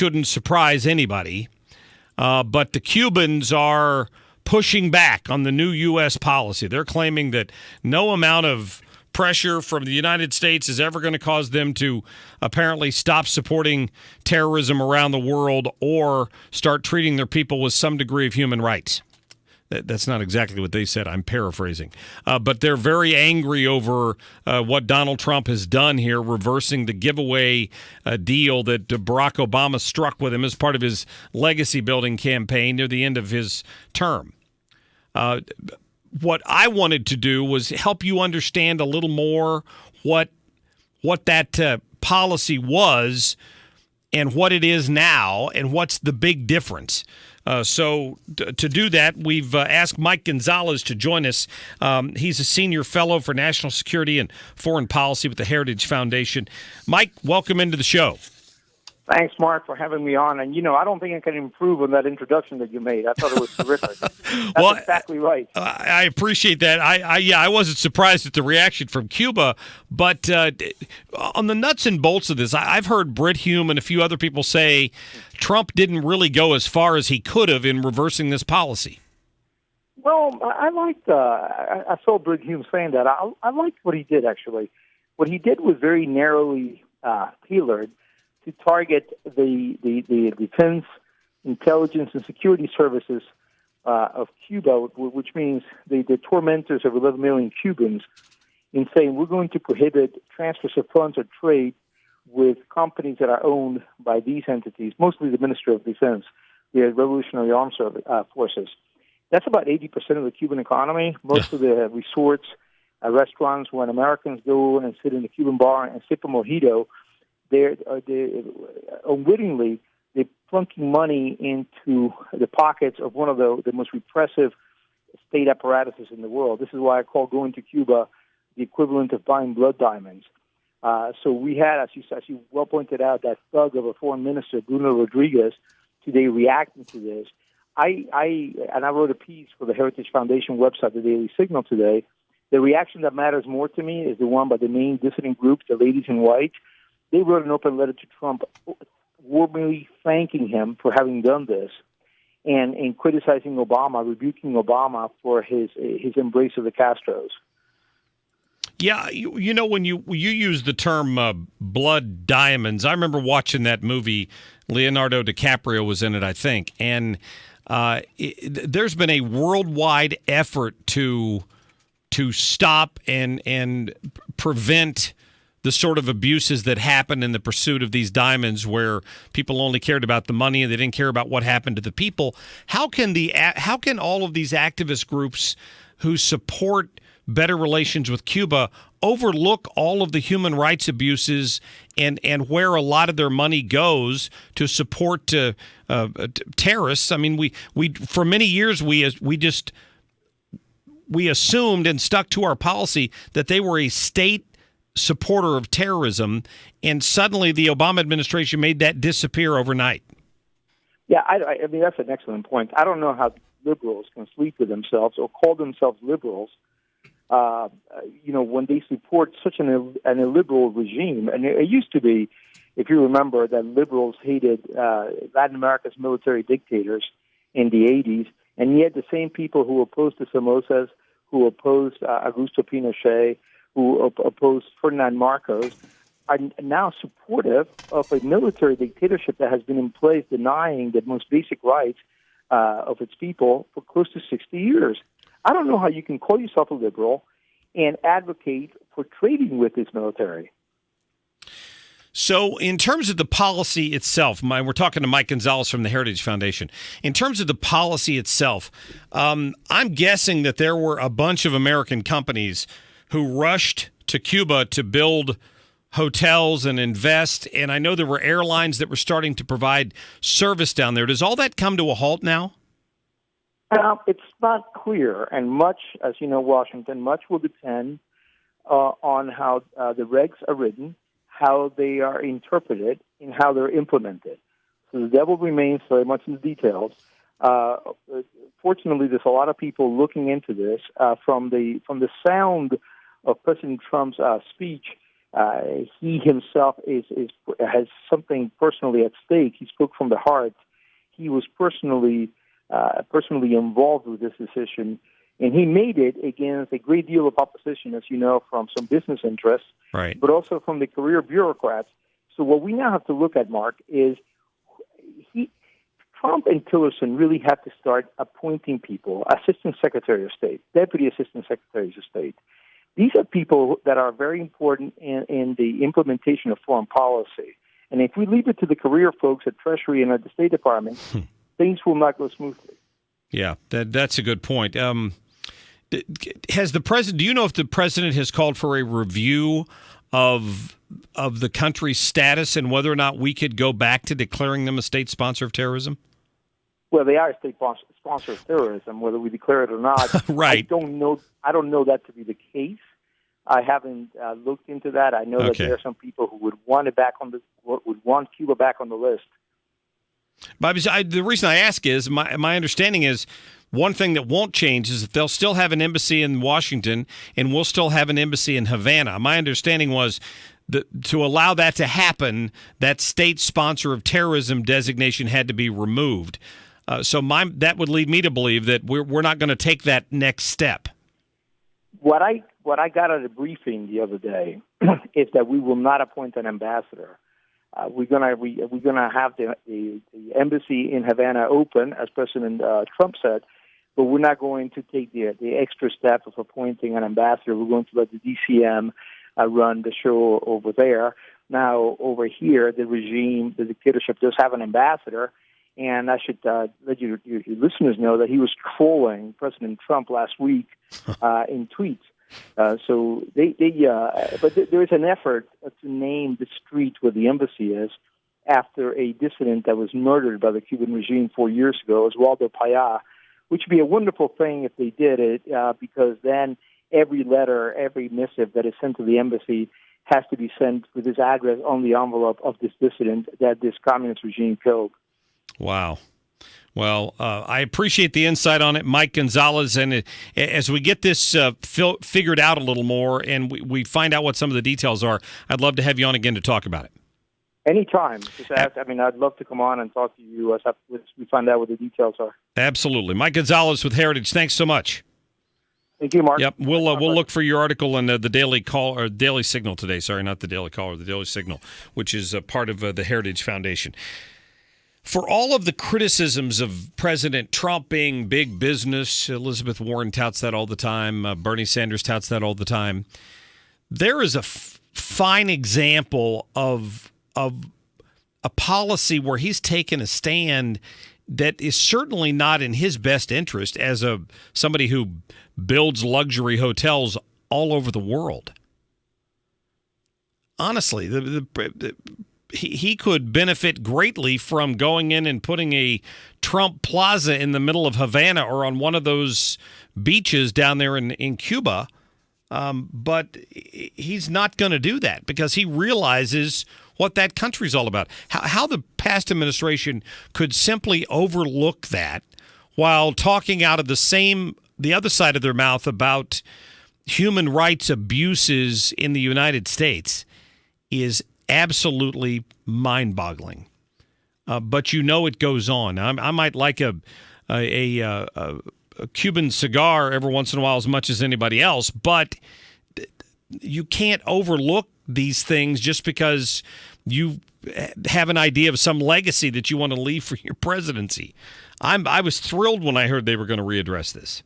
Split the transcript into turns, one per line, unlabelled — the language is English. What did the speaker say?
shouldn't surprise anybody. But the Cubans are pushing back on the new U.S. policy. They're claiming that no amount of pressure from the United States is ever going to cause them to apparently stop supporting terrorism around the world or start treating their people with some degree of human rights. That's not exactly what they said. I'm paraphrasing. But they're very angry over what Donald Trump has done here, reversing the giveaway deal that Barack Obama struck with him as part of his legacy-building campaign near the end of his term. What I wanted to do was help you understand a little more what that policy was and what it is now and what's the big difference. So to do that, we've asked Mike Gonzalez to join us. He's a senior fellow for national security and foreign policy with the Heritage Foundation. Mike, welcome into the show.
Thanks, Mark, for having me on. And, I don't think I can improve on that introduction that you made. I thought it was terrific. That's exactly right.
I appreciate that. I wasn't surprised at the reaction from Cuba, but on the nuts and bolts of this, I've heard Brit Hume and a few other people say Trump didn't really go as far as he could have in reversing this policy.
Well, I saw Brit Hume saying that. I liked what he did, actually. What he did was very narrowly tailored to target the defense, intelligence, and security services of Cuba, which means the tormentors of 11 million Cubans, in saying we're going to prohibit transfers of funds or trade with companies that are owned by these entities, mostly the Ministry of Defense, the Revolutionary Armed Forces. That's about 80% of the Cuban economy. Most of the resorts, restaurants, when Americans go and sit in the Cuban bar and sip a mojito, they're unwittingly they're plunking money into the pockets of one of the most repressive state apparatuses in the world. This is why I call going to Cuba the equivalent of buying blood diamonds. So we had, as you well pointed out, that thug of a foreign minister, Bruno Rodriguez, today reacting to this. I wrote a piece for the Heritage Foundation website, the Daily Signal, today. The reaction that matters more to me is the one by the main dissident group, the Ladies in White. They wrote an open letter to Trump warmly thanking him for having done this and criticizing Obama, rebuking Obama for his embrace of the Castros.
Yeah, when you use the term blood diamonds, I remember watching that movie. Leonardo DiCaprio was in it, I think. And there's been a worldwide effort to stop and prevent the sort of abuses that happen in the pursuit of these diamonds, where people only cared about the money and they didn't care about what happened to the people. How can all of these activist groups who support better relations with Cuba overlook all of the human rights abuses and where a lot of their money goes to support terrorists? I mean, we for many years we assumed and stuck to our policy that they were a state supporter of terrorism, and suddenly the Obama administration made that disappear overnight.
Yeah, I mean, that's an excellent point. I don't know how liberals can sleep with themselves or call themselves liberals, when they support such an illiberal regime. And it used to be, if you remember, that liberals hated Latin America's military dictators in the 80s, and yet the same people who opposed the Somozas, who opposed Augusto Pinochet, who opposed Ferdinand Marcos, are now supportive of a military dictatorship that has been in place, denying the most basic rights of its people for close to 60 years. I don't know how you can call yourself a liberal and advocate for trading with this military.
So in terms of the policy itself, we're talking to Mike Gonzalez from the Heritage Foundation. In terms of the policy itself, I'm guessing that there were a bunch of American companies who rushed to Cuba to build hotels and invest, and I know there were airlines that were starting to provide service down there. Does all that come to a halt now?
It's not clear, and much, as you know, Washington, much will depend on how the regs are written, how they are interpreted, and how they're implemented. So the devil remains very much in the details. Fortunately, there's a lot of people looking into this. From the sound of President Trump's speech He himself has something personally at stake. He spoke from the heart. He was personally involved with this decision, and he made it against a great deal of opposition, as you know, from some business interests,
Right.
but also from the career bureaucrats. So what we now have to look at, Mark, is Trump and Tillerson really have to start appointing people, Assistant Secretary of State, Deputy Assistant Secretaries of State. These are people that are very important in the implementation of foreign policy. And if we leave it to the career folks at Treasury and at the State Department, things will not go smoothly.
Yeah, that's a good point. Has the president? Do you know if the president has called for a review of the country's status and whether or not we could go back to declaring them a state sponsor of terrorism?
Well, they are a state sponsor of terrorism, whether we declare it or not.
Right.
I don't know that to be the case. I haven't looked into that. I know that there are some people who would want Cuba back on the list.
But the reason I ask is my understanding is one thing that won't change is that they'll still have an embassy in Washington and we'll still have an embassy in Havana. My understanding was that to allow that to happen, that state sponsor of terrorism designation had to be removed. So that would lead me to believe that we're not going to take that next step.
What I got at a briefing the other day is that we will not appoint an ambassador. We're gonna have the embassy in Havana open, as President Trump said, but we're not going to take the extra step of appointing an ambassador. We're going to let the DCM run the show over there. Now, over here, the dictatorship does have an ambassador. And I should let your listeners know that he was trolling President Trump last week in tweets. But there is an effort to name the street where the embassy is after a dissident that was murdered by the Cuban regime 4 years ago, Oswaldo Payá, which would be a wonderful thing if they did it, because then every letter, every missive that is sent to the embassy has to be sent with his address on the envelope of this dissident that this communist regime killed.
Wow. Well, I appreciate the insight on it, Mike Gonzalez. And as we get this figured out a little more and we find out what some of the details are, I'd love to have you on again to talk about it.
Anytime. I'd love to come on and talk to you as we find out what the details are.
Absolutely. Mike Gonzalez with Heritage. Thanks so much.
Thank you, Mark.
Yep, we'll look for your article in the Daily Call or Daily Signal today. Sorry, not the Daily Call or the Daily Signal, which is a part of the Heritage Foundation. For all of the criticisms of President Trump being big business, Elizabeth Warren touts that all the time, Bernie Sanders touts that all the time, there is a fine example of a policy where he's taken a stand that is certainly not in his best interest as somebody who builds luxury hotels all over the world. Honestly, he could benefit greatly from going in and putting a Trump Plaza in the middle of Havana or on one of those beaches down there in Cuba. But he's not going to do that because he realizes what that country's all about. How the past administration could simply overlook that while talking out of the other side of their mouth about human rights abuses in the United States is absolutely mind-boggling. But it goes on. I might like a Cuban cigar every once in a while as much as anybody else, but you can't overlook these things just because you have an idea of some legacy that you want to leave for your presidency. I was thrilled when I heard they were going to readdress this.